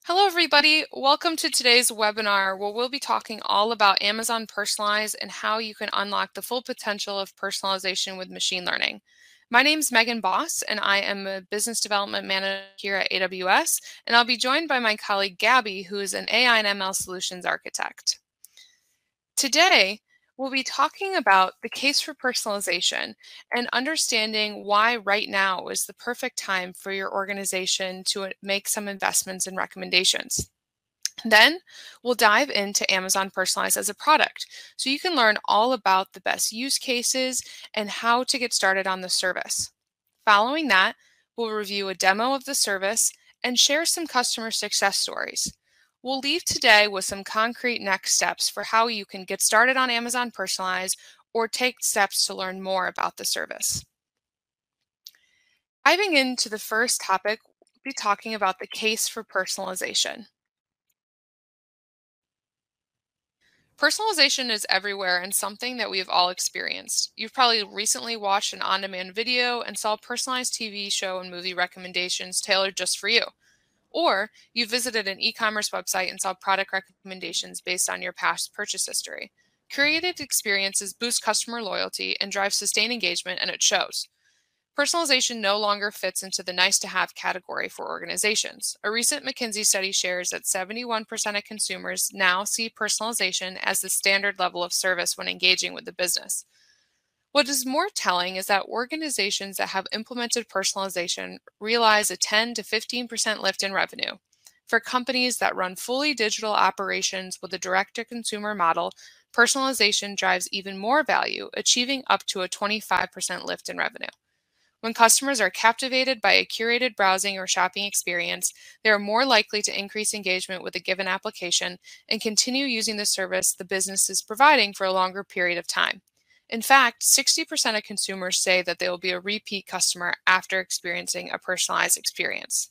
Hello, everybody. Welcome to today's webinar where we'll be talking all about Amazon Personalize and how you can unlock the full potential of personalization with machine learning. My name is Megan Boss, and I am a business development manager here at AWS, and I'll be joined by my colleague Gabby, who is an AI and ML solutions architect. Today, we'll be talking about the case for personalization and understanding why right now is the perfect time for your organization to make some investments and recommendations. Then we'll dive into Amazon Personalize as a product so you can learn all about the best use cases and how to get started on the service. Following that, we'll review a demo of the service and share some customer success stories. We'll leave today with some concrete next steps for how you can get started on Amazon Personalize or take steps to learn more about the service. Diving into the first topic, we'll be talking about the case for personalization. Personalization is everywhere and something that we have all experienced. You've probably recently watched an on-demand video and saw a personalized TV show and movie recommendations tailored just for you. Or you visited an e-commerce website and saw product recommendations based on your past purchase history. Curated experiences boost customer loyalty and drive sustained engagement, and it shows. Personalization no longer fits into the nice-to-have category for organizations. A recent McKinsey study shares that 71% of consumers now see personalization as the standard level of service when engaging with the business. What is more telling is that organizations that have implemented personalization realize a 10 to 15% lift in revenue. For companies that run fully digital operations with a direct-to-consumer model, personalization drives even more value, achieving up to a 25% lift in revenue. When customers are captivated by a curated browsing or shopping experience, they are more likely to increase engagement with a given application and continue using the service the business is providing for a longer period of time. In fact, 60% of consumers say that they will be a repeat customer after experiencing a personalized experience.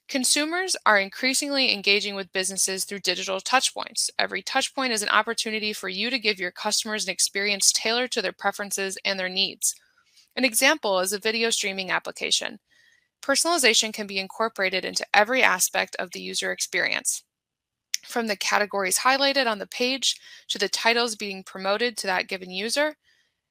Consumers are increasingly engaging with businesses through digital touchpoints. Every touchpoint is an opportunity for you to give your customers an experience tailored to their preferences and their needs. An example is a video streaming application. Personalization can be incorporated into every aspect of the user experience, from the categories highlighted on the page, to the titles being promoted to that given user,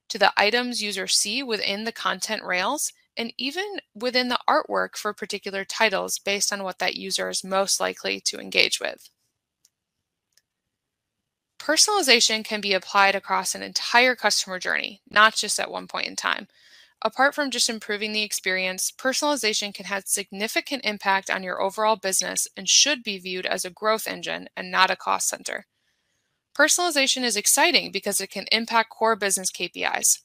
to the items users see within the content rails, and even within the artwork for particular titles based on what that user is most likely to engage with. Personalization can be applied across an entire customer journey, not just at one point in time. Apart from just improving the experience, personalization can have significant impact on your overall business and should be viewed as a growth engine and not a cost center. Personalization is exciting because it can impact core business KPIs.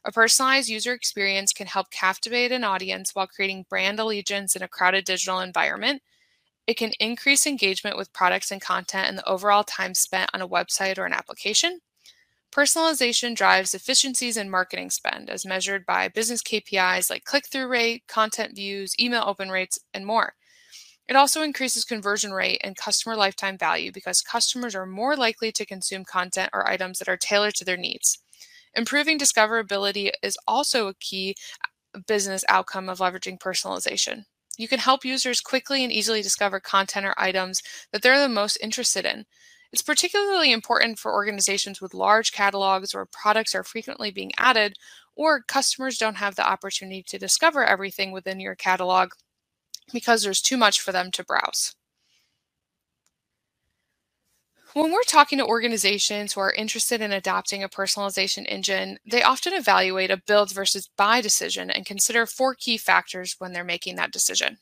A personalized user experience can help captivate an audience while creating brand allegiance in a crowded digital environment. It can increase engagement with products and content and the overall time spent on a website or an application. Personalization drives efficiencies in marketing spend as measured by business KPIs like click-through rate, content views, email open rates, and more. It also increases conversion rate and customer lifetime value because customers are more likely to consume content or items that are tailored to their needs. Improving discoverability is also a key business outcome of leveraging personalization. You can help users quickly and easily discover content or items that they're the most interested in. It's particularly important for organizations with large catalogs where products are frequently being added, or customers don't have the opportunity to discover everything within your catalog because there's too much for them to browse. When we're talking to organizations who are interested in adopting a personalization engine, they often evaluate a build versus buy decision and consider 4 key factors when they're making that decision.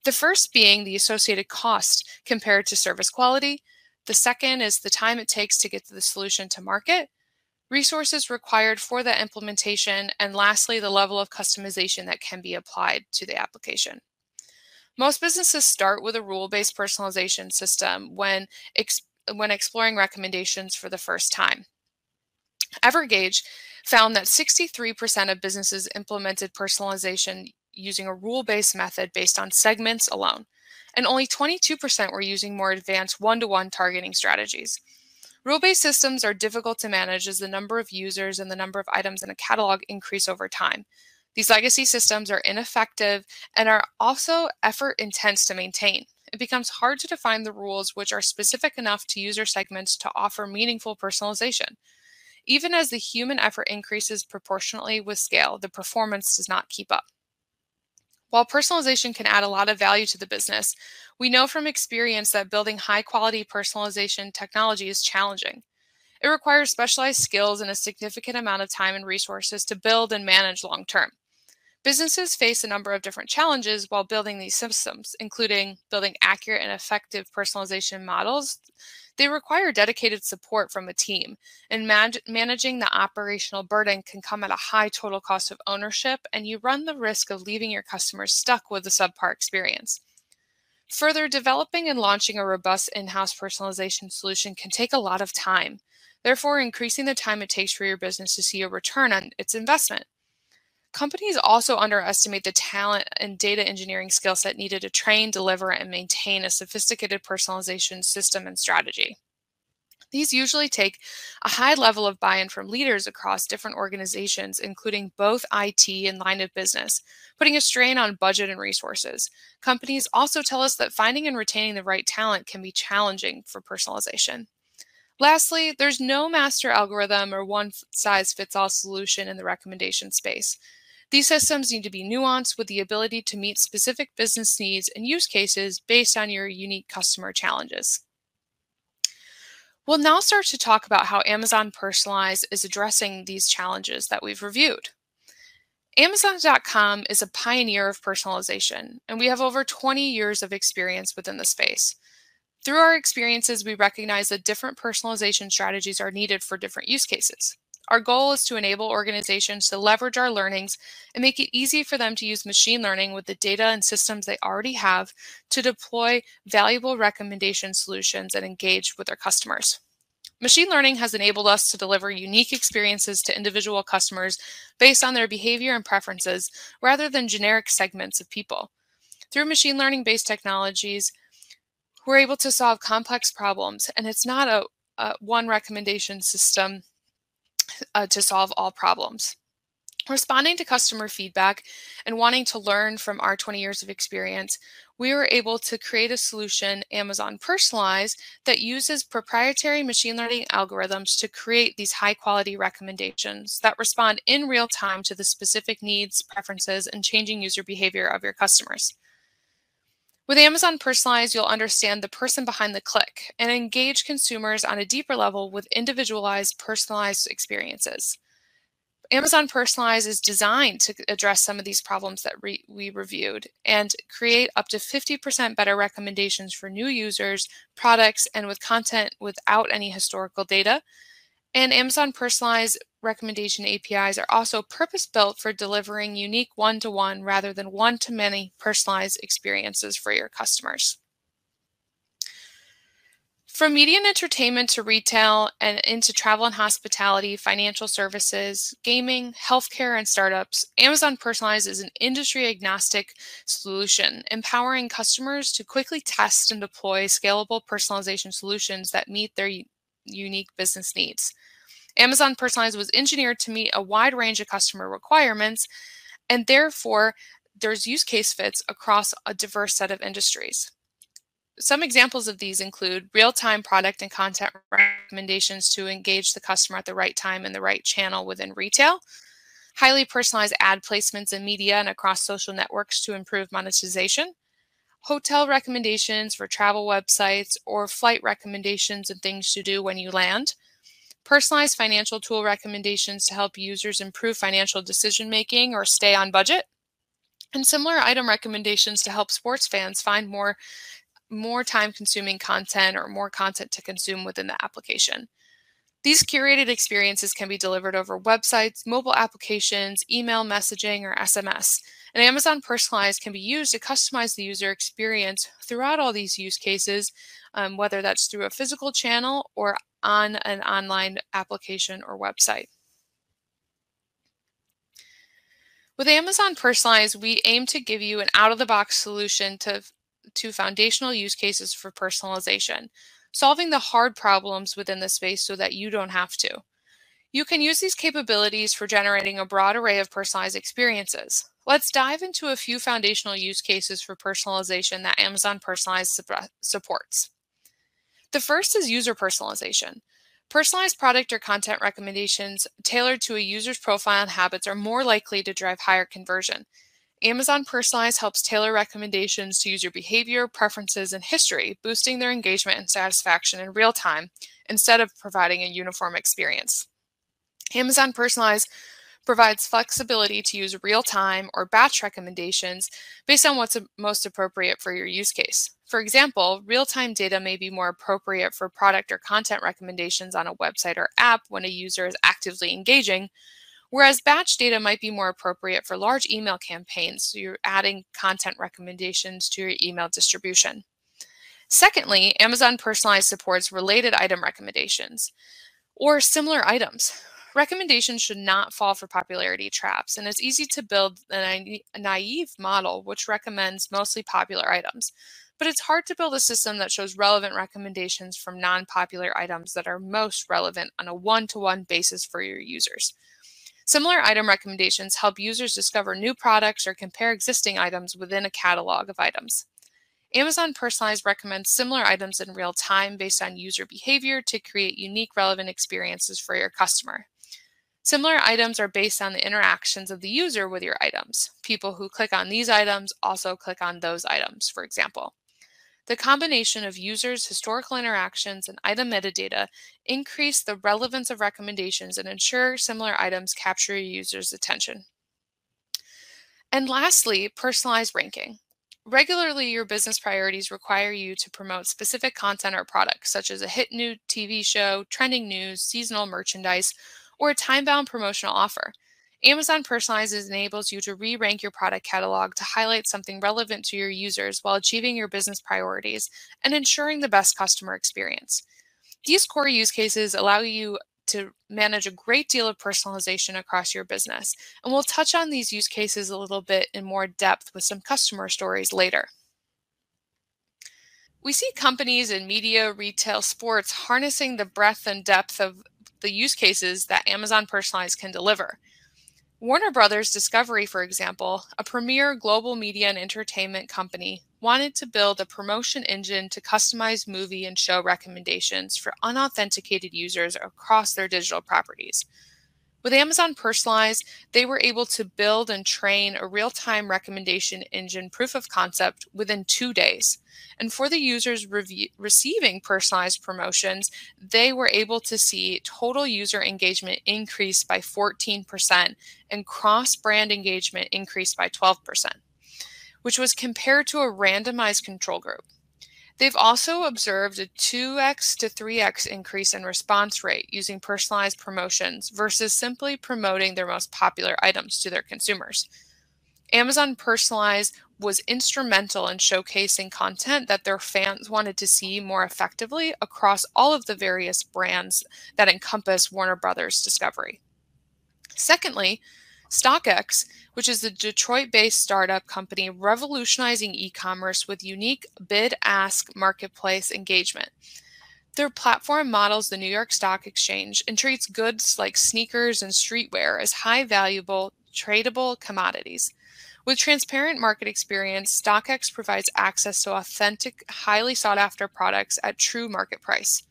The first being the associated cost compared to service quality. The second is the time it takes to get the solution to market, resources required for the implementation, and lastly, the level of customization that can be applied to the application. Most businesses start with a rule-based personalization system when exploring recommendations for the first time. Evergage found that 63% of businesses implemented personalization using a rule-based method based on segments alone, and only 22% were using more advanced one-to-one targeting strategies. Rule-based systems are difficult to manage as the number of users and the number of items in a catalog increase over time. These legacy systems are ineffective and are also effort intense to maintain. It becomes hard to define the rules which are specific enough to user segments to offer meaningful personalization. Even as the human effort increases proportionately with scale, the performance does not keep up. While personalization can add a lot of value to the business, we know from experience that building high-quality personalization technology is challenging. It requires specialized skills and a significant amount of time and resources to build and manage long-term. Businesses face a number of different challenges while building these systems, including building accurate and effective personalization models. They require dedicated support from a team, and managing the operational burden can come at a high total cost of ownership, and you run the risk of leaving your customers stuck with a subpar experience. Further, developing and launching a robust in-house personalization solution can take a lot of time. Therefore, increasing the time it takes for your business to see a return on its investment. Companies also underestimate the talent and data engineering skill set needed to train, deliver, and maintain a sophisticated personalization system and strategy. These usually take a high level of buy-in from leaders across different organizations, including both IT and line of business, putting a strain on budget and resources. Companies also tell us that finding and retaining the right talent can be challenging for personalization. Lastly, there's no master algorithm or one-size-fits-all solution in the recommendation space. These systems need to be nuanced with the ability to meet specific business needs and use cases based on your unique customer challenges. We'll now start to talk about how Amazon Personalize is addressing these challenges that we've reviewed. Amazon.com is a pioneer of personalization, and we have over 20 years of experience within the space. Through our experiences, we recognize that different personalization strategies are needed for different use cases. Our goal is to enable organizations to leverage our learnings and make it easy for them to use machine learning with the data and systems they already have to deploy valuable recommendation solutions and engage with their customers. Machine learning has enabled us to deliver unique experiences to individual customers based on their behavior and preferences rather than generic segments of people. Through machine learning-based technologies, we're able to solve complex problems, and it's not a one recommendation system to solve all problems. Responding to customer feedback and wanting to learn from our 20 years of experience, we were able to create a solution, Amazon Personalize, that uses proprietary machine learning algorithms to create these high-quality recommendations that respond in real time to the specific needs, preferences, and changing user behavior of your customers. With Amazon Personalize, you'll understand the person behind the click and engage consumers on a deeper level with individualized, personalized experiences. Amazon Personalize is designed to address some of these problems that we reviewed and create up to 50% better recommendations for new users, products, and with content without any historical data. And Amazon Personalize recommendation APIs are also purpose-built for delivering unique one-to-one rather than one-to-many personalized experiences for your customers. From media and entertainment to retail and into travel and hospitality, financial services, gaming, healthcare, and startups, Amazon Personalize is an industry-agnostic solution, empowering customers to quickly test and deploy scalable personalization solutions that meet their unique business needs. Amazon Personalize was engineered to meet a wide range of customer requirements, and therefore there's use case fits across a diverse set of industries. Some examples of these include real-time product and content recommendations to engage the customer at the right time in the right channel within retail, highly personalized ad placements in media and across social networks to improve monetization, hotel recommendations for travel websites or flight recommendations and things to do when you land, personalized financial tool recommendations to help users improve financial decision-making or stay on budget, and similar item recommendations to help sports fans find more time-consuming content or more content to consume within the application. These curated experiences can be delivered over websites, mobile applications, email messaging, or SMS. And Amazon Personalize can be used to customize the user experience throughout all these use cases, whether that's through a physical channel or on an online application or website. With Amazon Personalize, we aim to give you an out-of-the-box solution to foundational use cases for personalization. solving the hard problems within the space so that you don't have to. You can use these capabilities for generating a broad array of personalized experiences. Let's dive into a few foundational use cases for personalization that Amazon Personalize supports. The first is user personalization. Personalized product or content recommendations tailored to a user's profile and habits are more likely to drive higher conversion. Amazon Personalize helps tailor recommendations to user behavior, preferences, and history, boosting their engagement and satisfaction in real time instead of providing a uniform experience. Amazon Personalize provides flexibility to use real-time or batch recommendations based on what's most appropriate for your use case. For example, real-time data may be more appropriate for product or content recommendations on a website or app when a user is actively engaging, whereas batch data might be more appropriate for large email campaigns, so you're adding content recommendations to your email distribution. Secondly, Amazon Personalize supports related item recommendations or similar items. Recommendations should not fall for popularity traps, and it's easy to build a naive model which recommends mostly popular items. But it's hard to build a system that shows relevant recommendations from non-popular items that are most relevant on a one-to-one basis for your users. Similar item recommendations help users discover new products or compare existing items within a catalog of items. Amazon Personalize recommends similar items in real time based on user behavior to create unique, relevant experiences for your customer. Similar items are based on the interactions of the user with your items. People who click on these items also click on those items, for example. The combination of users' historical interactions and item metadata increase the relevance of recommendations and ensure similar items capture your users' attention. And lastly, personalized ranking. Regularly, your business priorities require you to promote specific content or products, such as a hit new TV show, trending news, seasonal merchandise, or a time-bound promotional offer. Amazon Personalizes enables you to re-rank your product catalog to highlight something relevant to your users while achieving your business priorities and ensuring the best customer experience. These core use cases allow you to manage a great deal of personalization across your business, and we'll touch on these use cases a little bit in more depth with some customer stories later. We see companies in media, retail, sports harnessing the breadth and depth of the use cases that Amazon Personalize can deliver. Warner Brothers Discovery, for example, a premier global media and entertainment company, wanted to build a promotion engine to customize movie and show recommendations for unauthenticated users across their digital properties. With Amazon Personalize, they were able to build and train a real-time recommendation engine proof of concept within 2 days. And for the users receiving personalized promotions, they were able to see total user engagement increase by 14% and cross-brand engagement increase by 12%, which was compared to a randomized control group. They've also observed a 2x to 3x increase in response rate using personalized promotions versus simply promoting their most popular items to their consumers. Amazon Personalize was instrumental in showcasing content that their fans wanted to see more effectively across all of the various brands that encompass Warner Brothers Discovery. Secondly, Stockx, which is a Detroit-based startup company revolutionizing e-commerce with unique bid-ask marketplace engagement. Their platform models the New York Stock Exchange and treats goods like sneakers and streetwear as high-valuable, tradable commodities. With transparent market experience, Stockx provides access to authentic, highly sought-after products at true market price.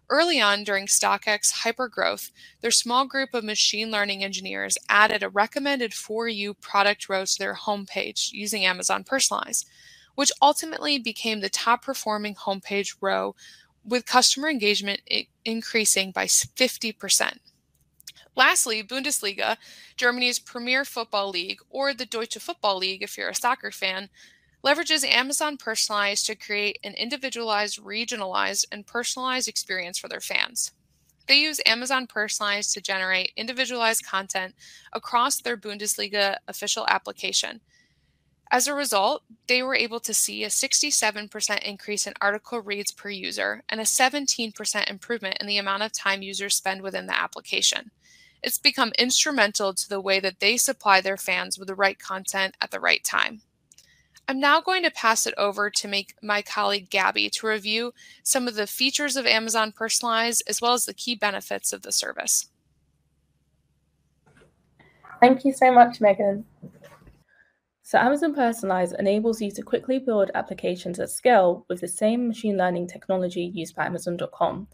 Early on during Stockx hypergrowth, their small group of machine learning engineers added a recommended for you product row to their homepage using Amazon Personalize, which ultimately became the top performing homepage row with customer engagement increasing by 50%. Lastly, Bundesliga, Germany's premier football league, or the Deutsche Football League if you're a soccer fan, leverages Amazon Personalize to create an individualized, regionalized, and personalized experience for their fans. They use Amazon Personalize to generate individualized content across their Bundesliga official application. As a result, they were able to see a 67% increase in article reads per user and a 17% improvement in the amount of time users spend within the application. It's become instrumental to the way that they supply their fans with the right content at the right time. I'm now going to pass it over to my colleague Gabby to review some of the features of Amazon Personalize as well as the key benefits of the service. Thank you so much, Megan. So Amazon Personalize enables you to quickly build applications at scale with the same machine learning technology used by Amazon.com,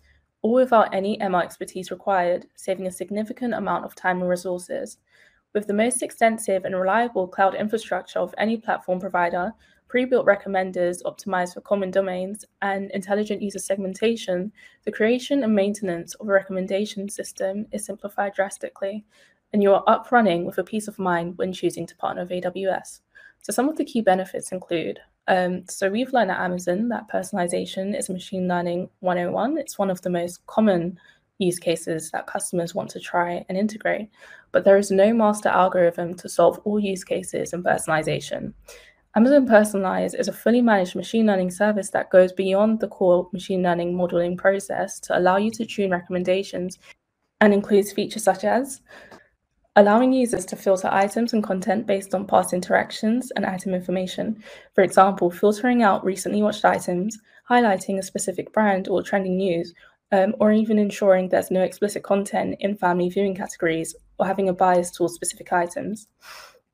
all without any ML expertise required, saving a significant amount of time and resources. With the most extensive and reliable cloud infrastructure of any platform provider, pre-built recommenders optimized for common domains, and intelligent user segmentation, the creation and maintenance of a recommendation system is simplified drastically, and you are up running with a peace of mind when choosing to partner with AWS. So some of the key benefits include, so we've learned at Amazon that personalization is machine learning 101. It's one of the most common use cases that customers want to try and integrate, but there is no master algorithm to solve all use cases in personalization. Amazon Personalize is a fully managed machine learning service that goes beyond the core machine learning modeling process to allow you to tune recommendations and includes features such as allowing users to filter items and content based on past interactions and item information. For example, filtering out recently watched items, highlighting a specific brand or trending news, or even ensuring there's no explicit content in family viewing categories or having a bias towards specific items.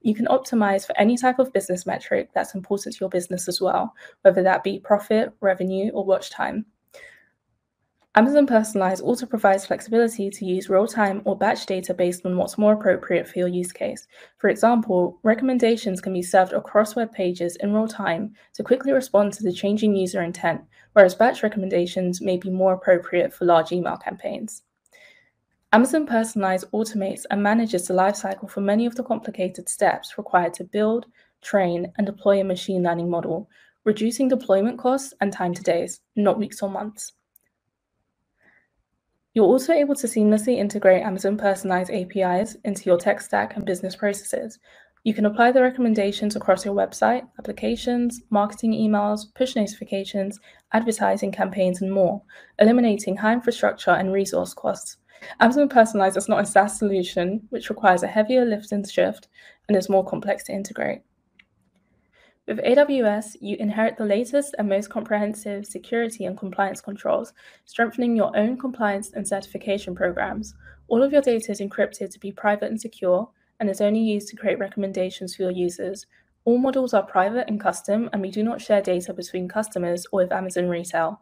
You can optimize for any type of business metric that's important to your business as well, whether that be profit, revenue, or watch time. Amazon Personalize also provides flexibility to use real-time or batch data based on what's more appropriate for your use case. For example, recommendations can be served across web pages in real time to quickly respond to the changing user intent, whereas batch recommendations may be more appropriate for large email campaigns. Amazon Personalize automates and manages the lifecycle for many of the complicated steps required to build, train, and deploy a machine learning model, reducing deployment costs and time to days, not weeks or months. You're also able to seamlessly integrate Amazon Personalize APIs into your tech stack and business processes. You can apply the recommendations across your website, applications, marketing emails, push notifications, advertising campaigns, and more, eliminating high infrastructure and resource costs. Amazon Personalize is not a SaaS solution, which requires a heavier lift and shift and is more complex to integrate. With AWS, you inherit the latest and most comprehensive security and compliance controls, strengthening your own compliance and certification programs. All of your data is encrypted to be private and secure, and is only used to create recommendations for your users. All models are private and custom, and we do not share data between customers or with Amazon Retail.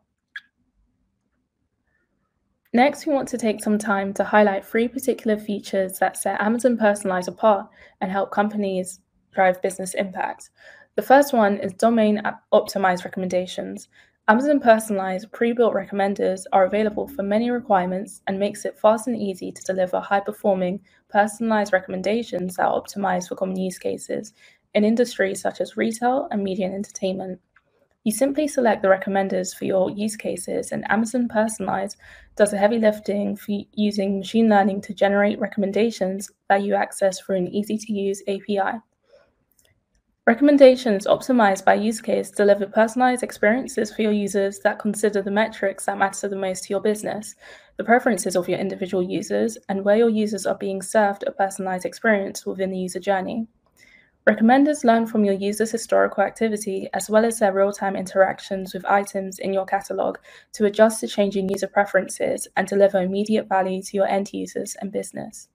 Next, we want to take some time to highlight 3 particular features that set Amazon Personalize apart and help companies drive business impact. The first one is domain optimized recommendations. Amazon Personalize pre-built recommenders are available for many requirements and makes it fast and easy to deliver high-performing, personalized recommendations that are optimized for common use cases in industries such as retail and media and entertainment. You simply select the recommenders for your use cases, and Amazon Personalize does the heavy lifting for using machine learning to generate recommendations that you access through an easy-to-use API. Recommendations optimized by use case deliver personalized experiences for your users that consider the metrics that matter the most to your business, the preferences of your individual users, and where your users are being served a personalized experience within the user journey. Recommenders learn from your users' historical activity as well as their real-time interactions with items in your catalog to adjust to changing user preferences and deliver immediate value to your end users and business.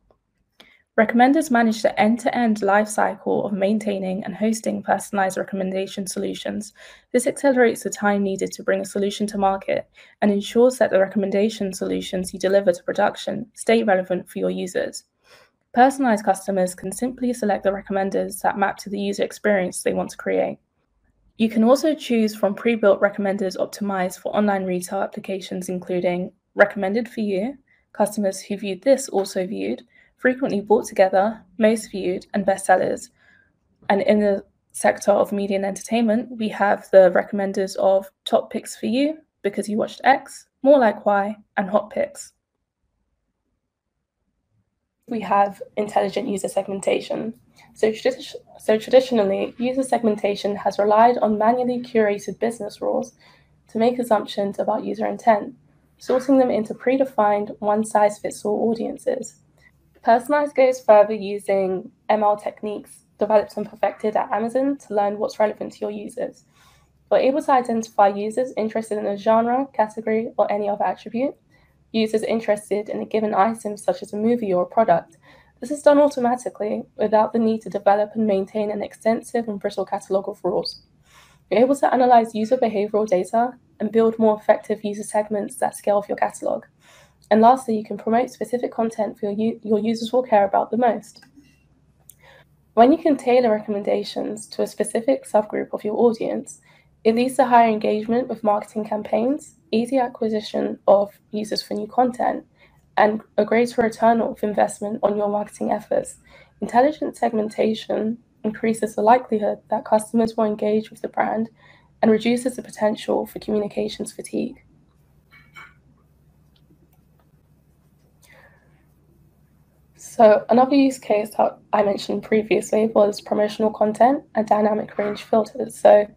Recommenders manage the end-to-end lifecycle of maintaining and hosting personalized recommendation solutions. This accelerates the time needed to bring a solution to market and ensures that the recommendation solutions you deliver to production stay relevant for your users. Personalized customers can simply select the recommenders that map to the user experience they want to create. You can also choose from pre-built recommenders optimized for online retail applications, including recommended for you, customers who viewed this also viewed, frequently bought together, most viewed, and bestsellers. And in the sector of media and entertainment, we have the recommenders of top picks for you because you watched X, more like Y, and hot picks. We have intelligent user segmentation. So traditionally, user segmentation has relied on manually curated business rules to make assumptions about user intent, sorting them into predefined one-size-fits-all audiences. Personalize goes further using ML techniques developed and perfected at Amazon to learn what's relevant to your users. You're able to identify users interested in a genre, category, or any other attribute, users interested in a given item such as a movie or a product. This is done automatically without the need to develop and maintain an extensive and brittle catalogue of rules. You're able to analyze user behavioral data and build more effective user segments that scale for your catalogue. And lastly, you can promote specific content for your users will care about the most. When you can tailor recommendations to a specific subgroup of your audience, it leads to higher engagement with marketing campaigns, easy acquisition of users for new content, and a greater return of investment on your marketing efforts. Intelligent segmentation increases the likelihood that customers will engage with the brand and reduces the potential for communications fatigue. So another use case that I mentioned previously was promotional content and dynamic range filters. So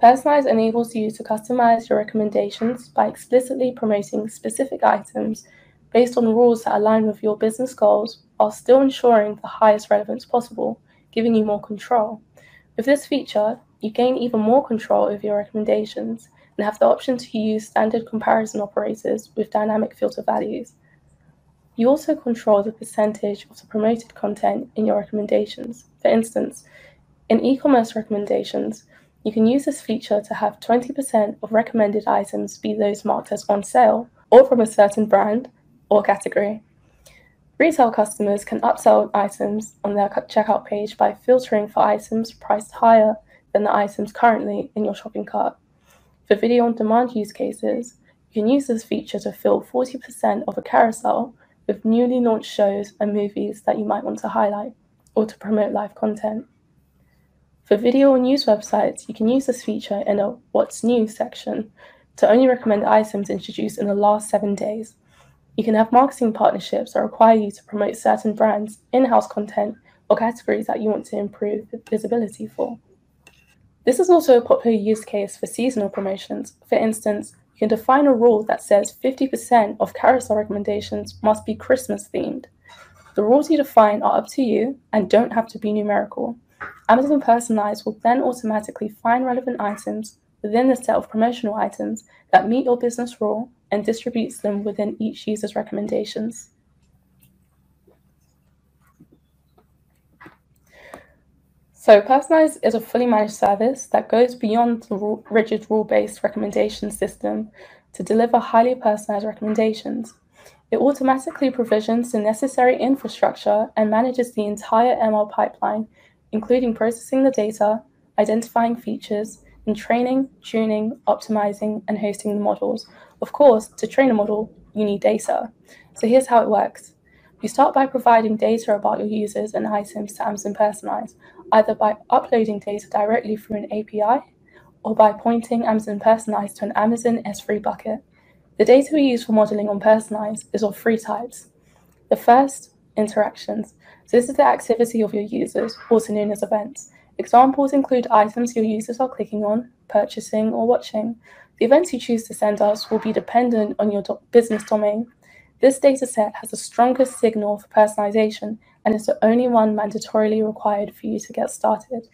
Personalize enables you to customize your recommendations by explicitly promoting specific items based on rules that align with your business goals while still ensuring the highest relevance possible, giving you more control. With this feature, you gain even more control over your recommendations and have the option to use standard comparison operators with dynamic filter values. You also control the percentage of the promoted content in your recommendations. For instance, in e-commerce recommendations, you can use this feature to have 20% of recommended items be those marked as on sale or from a certain brand or category. Retail customers can upsell items on their checkout page by filtering for items priced higher than the items currently in your shopping cart. For video on demand use cases, you can use this feature to fill 40% of a carousel with newly launched shows and movies that you might want to highlight, or to promote live content. For video or news websites, you can use this feature in a What's New section to only recommend items introduced in the last 7 days. You can have marketing partnerships that require you to promote certain brands, in-house content, or categories that you want to improve visibility for. This is also a popular use case for seasonal promotions. For instance, you can define a rule that says 50% of carousel recommendations must be Christmas themed. The rules you define are up to you and don't have to be numerical. Amazon Personalize will then automatically find relevant items within the set of promotional items that meet your business rule and distributes them within each user's recommendations. So Personalize is a fully managed service that goes beyond the rigid rule-based recommendation system to deliver highly personalized recommendations. It automatically provisions the necessary infrastructure and manages the entire ML pipeline, including processing the data, identifying features, and training, tuning, optimizing, and hosting the models. Of course, to train a model, you need data. So here's how it works. You start by providing data about your users and items to Amazon Personalize, either by uploading data directly through an API or by pointing Amazon Personalize to an Amazon S3 bucket. The data we use for modeling on Personalize is of 3 types. The first, interactions. So this is the activity of your users, also known as events. Examples include items your users are clicking on, purchasing, or watching. The events you choose to send us will be dependent on your business domain. This dataset has the strongest signal for personalization and is the only one mandatorily required for you to get started.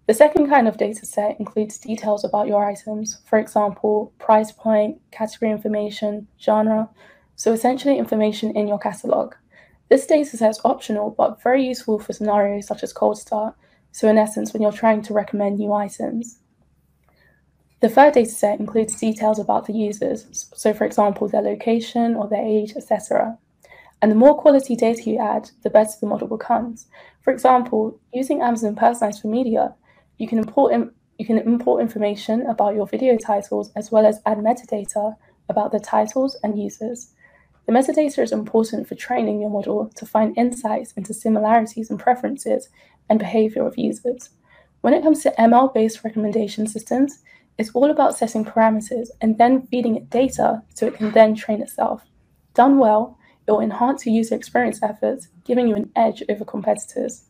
The second kind of dataset includes details about your items, for example, price point, category information, genre, so essentially information in your catalog. This dataset is optional but very useful for scenarios such as cold start, so in essence when you're trying to recommend new items. The third dataset includes details about the users, so for example, their location or their age, etc. And the more quality data you add, the better the model becomes. For example, using Amazon Personalize for media, you can import information about your video titles as well as add metadata about the titles and users. The metadata is important for training your model to find insights into similarities and preferences and behavior of users. When it comes to ML-based recommendation systems, it's all about setting parameters and then feeding it data so it can then train itself. Done well, it will enhance your user experience efforts, giving you an edge over competitors.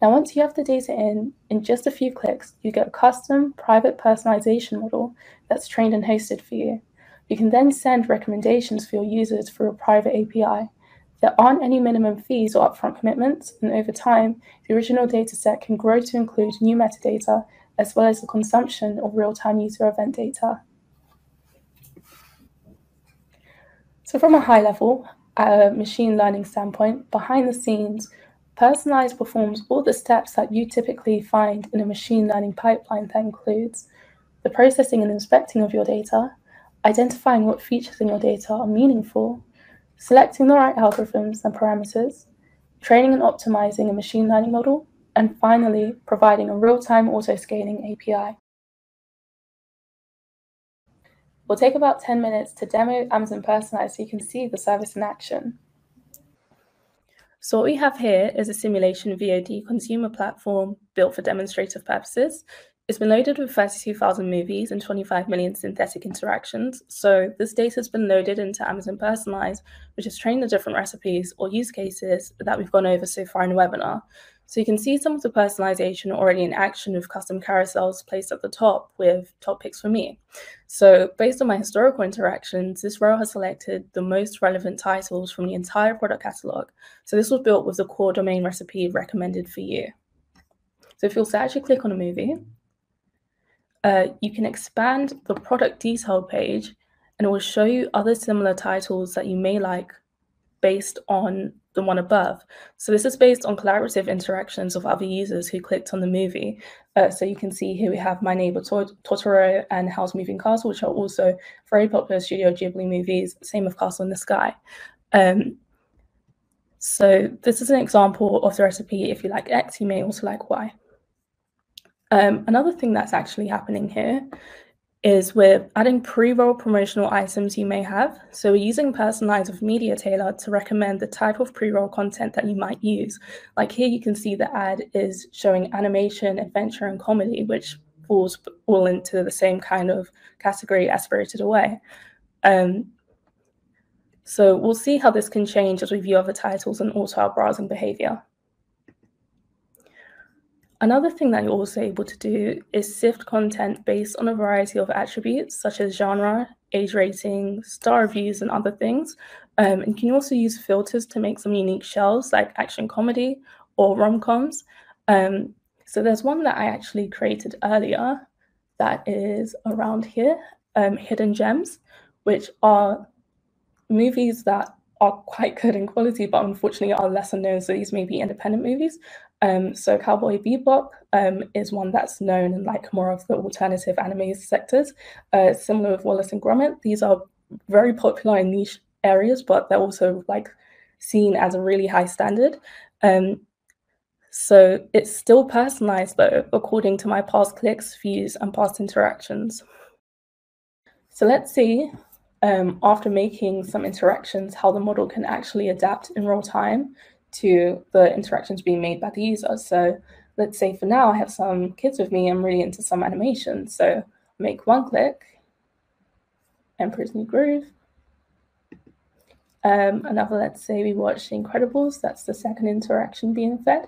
Now, once you have the data in just a few clicks, you get a custom private personalization model that's trained and hosted for you. You can then send recommendations for your users through a private API. There aren't any minimum fees or upfront commitments, and over time, the original dataset can grow to include new metadata, as well as the consumption of real-time user event data. So from a high level, machine learning standpoint, behind the scenes, Personalize performs all the steps that you typically find in a machine learning pipeline that includes the processing and inspecting of your data, identifying what features in your data are meaningful, selecting the right algorithms and parameters, training and optimizing a machine learning model, and finally, providing a real-time auto-scaling API. We'll take about 10 minutes to demo Amazon Personalize so you can see the service in action. So what we have here is a simulation VOD consumer platform built for demonstrative purposes. It's been loaded with 32,000 movies and 25 million synthetic interactions. So this data has been loaded into Amazon Personalize, which has trained the different recipes or use cases that we've gone over so far in the webinar. So you can see some of the personalization already in action with custom carousels placed at the top with top picks for me. So based on my historical interactions, this row has selected the most relevant titles from the entire product catalog. So this was built with the core domain recipe recommended for you. So if you'll actually click on a movie, you can expand the product detail page and it will show you other similar titles that you may like based on the one above. So this is based on collaborative interactions of other users who clicked on the movie. So you can see here we have My Neighbor Totoro and Howl's Moving Castle, which are also very popular Studio Ghibli movies, same with Castle in the Sky. So this is an example of the recipe. If you like X, you may also like Y. Another thing that's actually happening here is we're adding pre-roll promotional items you may have. So we're using Personalize with Media Tailor to recommend the type of pre-roll content that you might use. Like here you can see the ad is showing animation, adventure, and comedy, which falls all into the same kind of category as Spirited Away. So we'll see how this can change as we view other titles and also our browsing behavior. Another thing that you're also able to do is sift content based on a variety of attributes such as genre, age rating, star reviews, and other things. And you can also use filters to make some unique shelves like action comedy or rom-coms. So there's one that I actually created earlier that is around here, Hidden Gems, which are movies that are quite good in quality, but unfortunately are lesser known, so these may be independent movies. So Cowboy Bebop is one that's known in like more of the alternative anime sectors. Similar with Wallace and Gromit, these are very popular in niche areas, but they're also like seen as a really high standard. So it's still personalized though, according to my past clicks, views, and past interactions. So let's see, after making some interactions, how the model can actually adapt in real time to the interactions being made by the user. So let's say for now I have some kids with me, I'm really into some animation. So make one click, Emperor's New Groove. Another, let's say we watch The Incredibles, that's the second interaction being fed.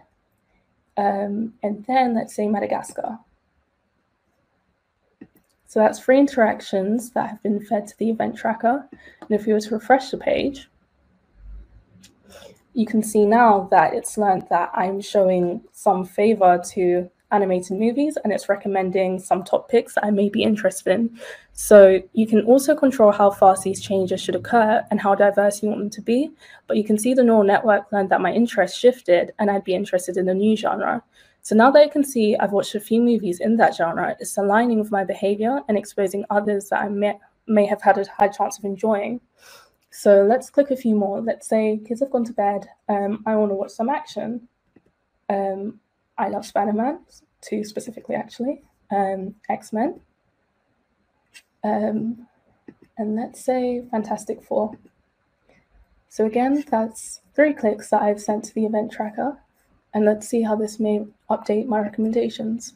And then let's say Madagascar. So that's 3 interactions that have been fed to the event tracker. And if we were to refresh the page, you can see now that it's learned that I'm showing some favor to animated movies and it's recommending some top picks that I may be interested in. So you can also control how fast these changes should occur and how diverse you want them to be. But you can see the neural network learned that my interest shifted and I'd be interested in a new genre. So now that I can see I've watched a few movies in that genre, it's aligning with my behavior and exposing others that I may have had a high chance of enjoying. So let's click a few more. Let's say kids have gone to bed. I want to watch some action. I love Spider-Man, 2 specifically actually, X-Men. And let's say Fantastic Four. So again, that's 3 clicks that I've sent to the event tracker. And let's see how this may update my recommendations.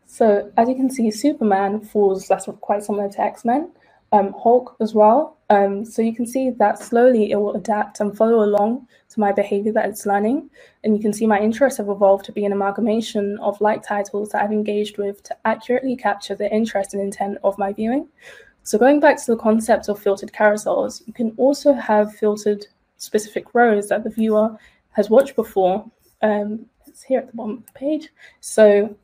So as you can see, Superman falls, that's quite similar to X-Men. Hulk as well. So you can see that slowly it will adapt and follow along to my behavior that it's learning. And you can see my interests have evolved to be an amalgamation of like titles that I've engaged with to accurately capture the interest and intent of my viewing. So going back to the concept of filtered carousels, you can also have filtered specific rows that the viewer has watched before. It's here at the bottom of the page. So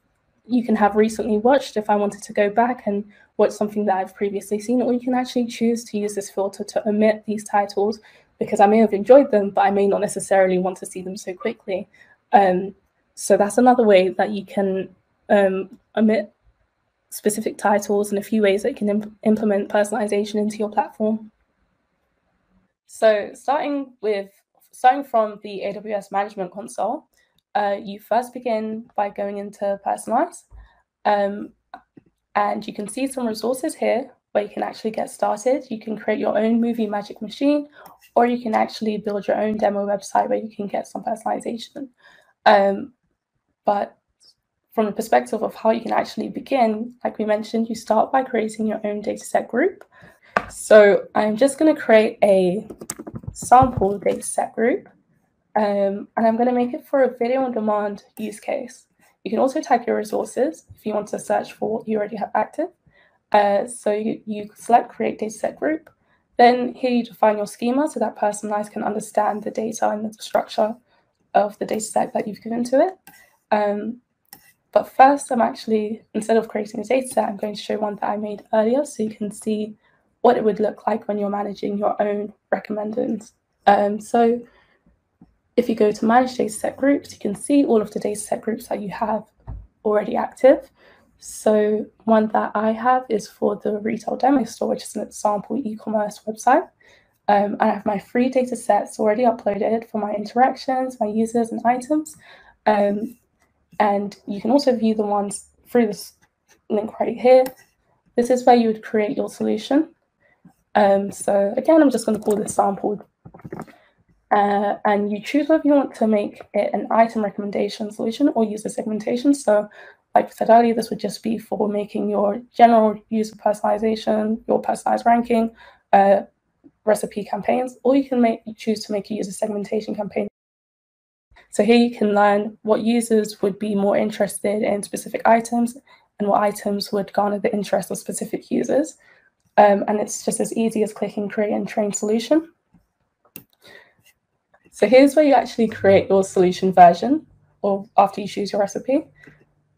you can have recently watched if I wanted to go back and watch something that I've previously seen, or you can actually choose to use this filter to omit these titles because I may have enjoyed them, but I may not necessarily want to see them so quickly. So that's another way that you can omit specific titles and a few ways that you can implement personalization into your platform. So starting from the AWS Management Console, you first begin by going into Personalize. And you can see some resources here where you can actually get started. You can create your own movie magic machine, or you can actually build your own demo website where you can get some personalization. But from the perspective of how you can actually begin, like we mentioned, you start by creating your own dataset group. So I'm just going to create a sample dataset group, and I'm going to make it for a video on demand use case. You can also type your resources if you want to search for what you already have active. So you select create dataset group. Then here you define your schema so that Personalize can understand the data and the structure of the dataset that you've given to it. But first, I'm actually, instead of creating a dataset, I'm going to show one that I made earlier so you can see what it would look like when you're managing your own recommenders. So if you go to manage dataset groups, you can see all of the dataset groups that you have already active. So one that I have is for the retail demo store, which is an example e-commerce website. I have my free data sets already uploaded for my interactions, my users and items. And you can also view the ones through this link right here. This is where you would create your solution. So again, I'm just going to call this sampled. And you choose whether you want to make it an item recommendation solution or user segmentation. So like I said earlier, this would just be for making your general user personalization, your personalized ranking, recipe campaigns, or you can choose to make a user segmentation campaign. So here you can learn what users would be more interested in specific items and what items would garner the interest of specific users. And it's just as easy as clicking create and train solution. So here's where you actually create your solution version, or after you choose your recipe,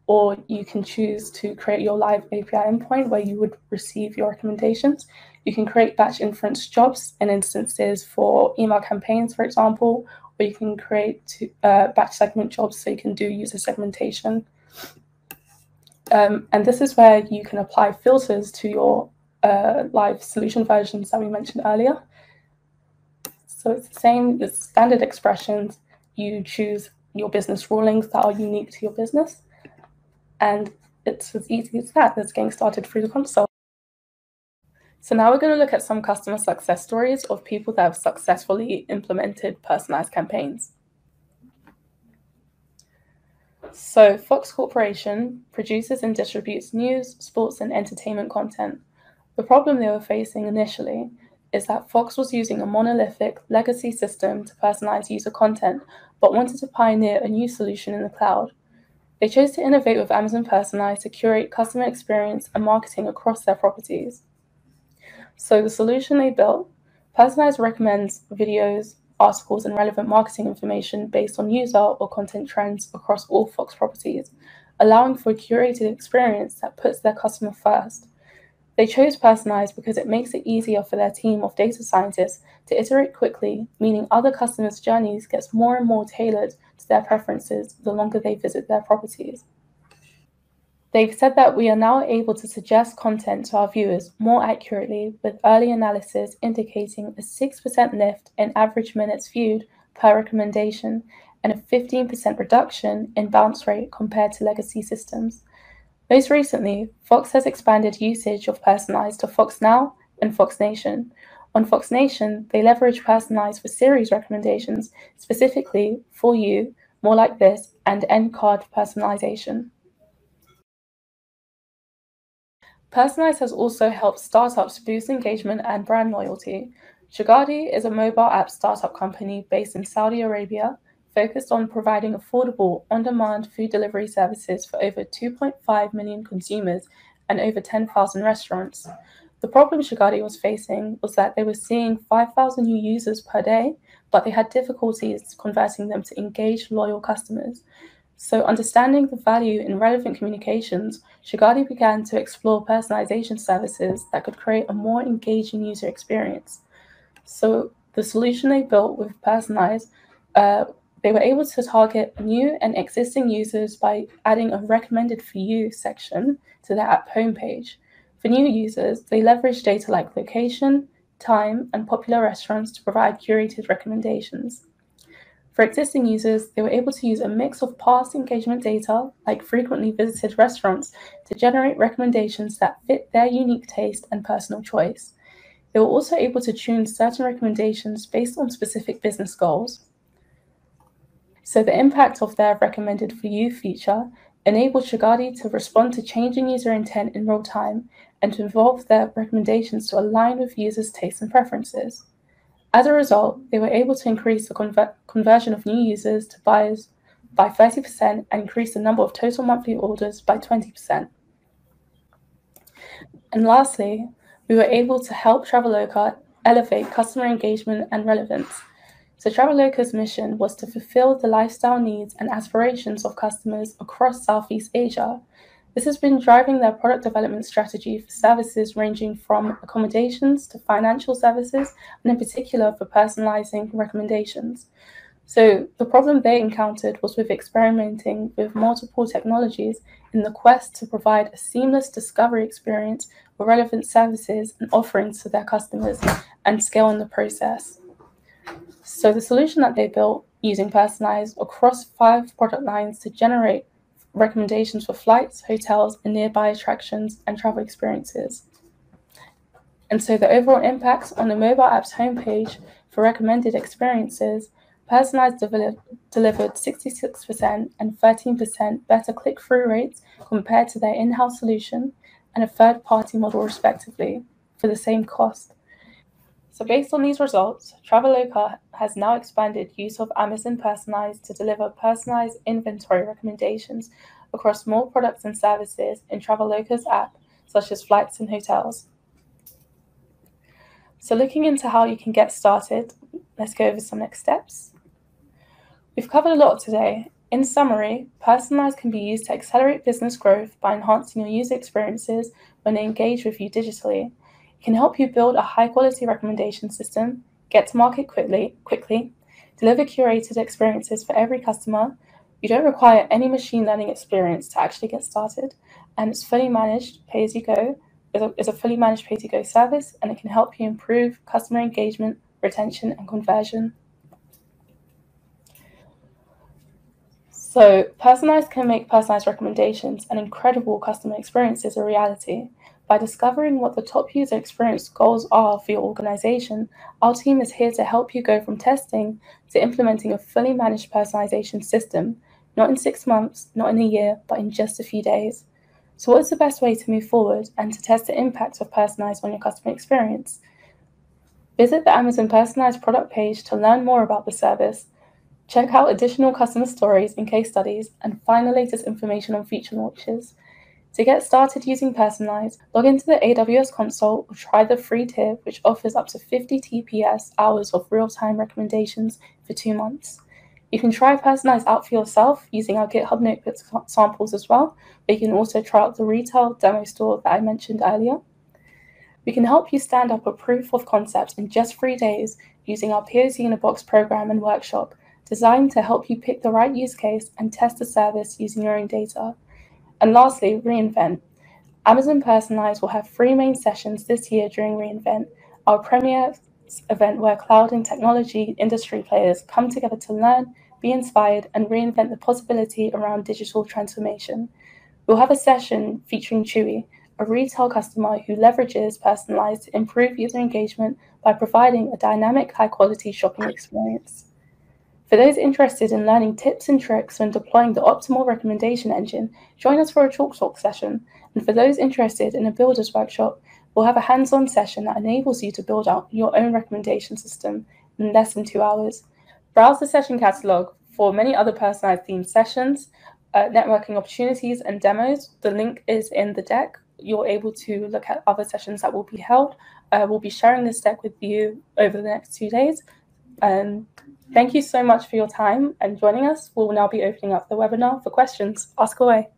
or you can choose to create your live API endpoint where you would receive your recommendations. You can create batch inference jobs and instances for email campaigns, for example, or you can create batch segment jobs so you can do user segmentation. And this is where you can apply filters to your live solution versions that we mentioned earlier. So it's the same, it's standard expressions. You choose your business rulings that are unique to your business. And it's as easy as that. That's getting started through the console. So now we're going to look at some customer success stories of people that have successfully implemented personalized campaigns. So Fox Corporation produces and distributes news, sports, and entertainment content. The problem they were facing initially is that Fox was using a monolithic legacy system to personalize user content, but wanted to pioneer a new solution in the cloud. They chose to innovate with Amazon Personalize to curate customer experience and marketing across their properties. So the solution they built, Personalize recommends videos, articles, and relevant marketing information based on user or content trends across all Fox properties, allowing for a curated experience that puts their customer first. They chose Personalize because it makes it easier for their team of data scientists to iterate quickly, meaning other customers' journeys gets more and more tailored to their preferences the longer they visit their properties. They've said that we are now able to suggest content to our viewers more accurately, with early analysis indicating a 6% lift in average minutes viewed per recommendation and a 15% reduction in bounce rate compared to legacy systems. Most recently, Fox has expanded usage of Personalize to Fox Now and Fox Nation. On Fox Nation, they leverage Personalize for series recommendations, specifically For You, More Like This, and End Card personalization. Personalize has also helped startups boost engagement and brand loyalty. Shagadi is a mobile app startup company based in Saudi Arabia, focused on providing affordable, on-demand food delivery services for over 2.5 million consumers and over 10,000 restaurants. The problem Shigadi was facing was that they were seeing 5,000 new users per day, but they had difficulties converting them to engaged, loyal customers. So, understanding the value in relevant communications, Shigadi began to explore personalization services that could create a more engaging user experience. So, the solution they built with Personalize, they were able to target new and existing users by adding a recommended for you section to their app homepage. For new users, they leveraged data like location, time, and popular restaurants to provide curated recommendations. For existing users, they were able to use a mix of past engagement data, like frequently visited restaurants, to generate recommendations that fit their unique taste and personal choice. They were also able to tune certain recommendations based on specific business goals. So the impact of their recommended for you feature enabled Shigadi to respond to changing user intent in real time and to evolve their recommendations to align with users' tastes and preferences. As a result, they were able to increase the conversion of new users to buyers by 30% and increase the number of total monthly orders by 20%. And lastly, we were able to help Traveloka elevate customer engagement and relevance. So Traveloka's mission was to fulfill the lifestyle needs and aspirations of customers across Southeast Asia. This has been driving their product development strategy for services ranging from accommodations to financial services, and in particular for personalizing recommendations. So the problem they encountered was with experimenting with multiple technologies in the quest to provide a seamless discovery experience for relevant services and offerings to their customers and scale in the process. So the solution that they built using Personalize across 5 product lines to generate recommendations for flights, hotels, and nearby attractions and travel experiences. And so the overall impact on the mobile app's homepage for recommended experiences, Personalize delivered 66% and 13% better click-through rates compared to their in-house solution and a third-party model respectively for the same cost. So based on these results, Traveloka has now expanded use of Amazon Personalize to deliver personalized inventory recommendations across more products and services in Traveloka's app, such as flights and hotels. So looking into how you can get started, let's go over some next steps. We've covered a lot today. In summary, Personalize can be used to accelerate business growth by enhancing your user experiences when they engage with you digitally. It can help you build a high-quality recommendation system, get to market quickly, deliver curated experiences for every customer. You don't require any machine learning experience to actually get started, and it's fully managed pay-as-you-go. It's a fully managed pay-as-you-go service, and it can help you improve customer engagement, retention, and conversion. So Personalize can make personalized recommendations and incredible customer experiences a reality. By discovering what the top user experience goals are for your organization, our team is here to help you go from testing to implementing a fully managed personalization system, not in 6 months, not in a year, but in just a few days. So what's the best way to move forward and to test the impact of Personalize on your customer experience? Visit the Amazon Personalize product page to learn more about the service. Check out additional customer stories and case studies, and find the latest information on feature launches. To get started using Personalize, log into the AWS console or try the free tier, which offers up to 50 TPS hours of real-time recommendations for 2 months. You can try Personalize out for yourself using our GitHub Notebooks samples as well, but you can also try out the retail demo store that I mentioned earlier. We can help you stand up a proof of concept in just 3 days using our POC in a Box program and workshop, designed to help you pick the right use case and test the service using your own data. And lastly, reInvent. Amazon Personalize will have 3 main sessions this year during reInvent, our premier event where cloud and technology industry players come together to learn, be inspired, and reinvent the possibility around digital transformation. We'll have a session featuring Chewy, a retail customer who leverages Personalize to improve user engagement by providing a dynamic, high-quality shopping experience. For those interested in learning tips and tricks when deploying the optimal recommendation engine, join us for a talk session. And for those interested in a builder's workshop, we'll have a hands-on session that enables you to build out your own recommendation system in less than 2 hours. Browse the session catalog for many other Personalized themed sessions, networking opportunities, and demos. The link is in the deck you're able to look at other sessions that will be held. We'll be sharing this deck with you over the next 2 days. Thank you so much for your time and joining us. We'll now be opening up the webinar for questions. Ask away.